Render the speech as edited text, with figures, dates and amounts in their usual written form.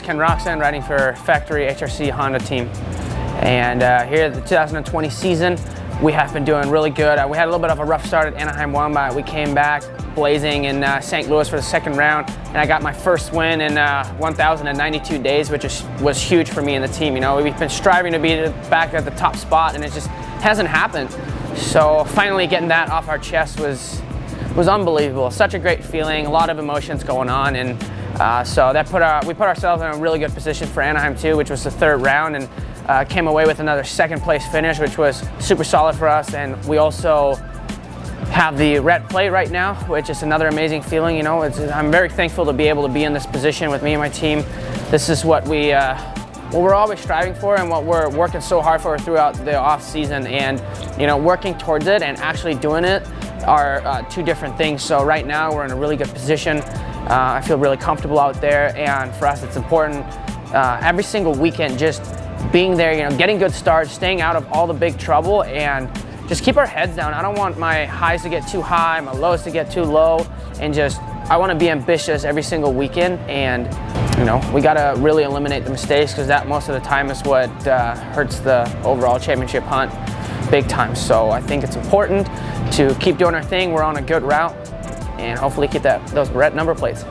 Ken Roczen, riding for Factory HRC Honda team. And here at the 2020 season, we have been doing really good. We had a little bit of a rough start at Anaheim 1, but we came back blazing in St. Louis for the second round, and I got my first win in 1,092 days, which was huge for me and the team. You know, we've been striving to be back at the top spot, and it just hasn't happened. So finally getting that off our chest was unbelievable. Such a great feeling, a lot of emotions going on, and so that we put ourselves in a really good position for Anaheim 2, which was the third round, and came away with another second place finish, which was super solid for us. And we also have the red plate right now, which is another amazing feeling. You know, I'm very thankful to be able to be in this position with me and my team. This is what we're always striving for, and what we're working so hard for throughout the off season. And you know, working towards it and actually doing it are two different things. So right now we're in a really good position. I feel really comfortable out there, and for us it's important every single weekend just being there, you know, getting good starts, staying out of all the big trouble, and just keep our heads down. I don't want my highs to get too high, my lows to get too low, and I want to be ambitious every single weekend. And you know, we got to really eliminate the mistakes, because that most of the time is what hurts the overall championship hunt big time. So I think it's important to keep doing our thing. We're on a good route, and hopefully keep those red number plates.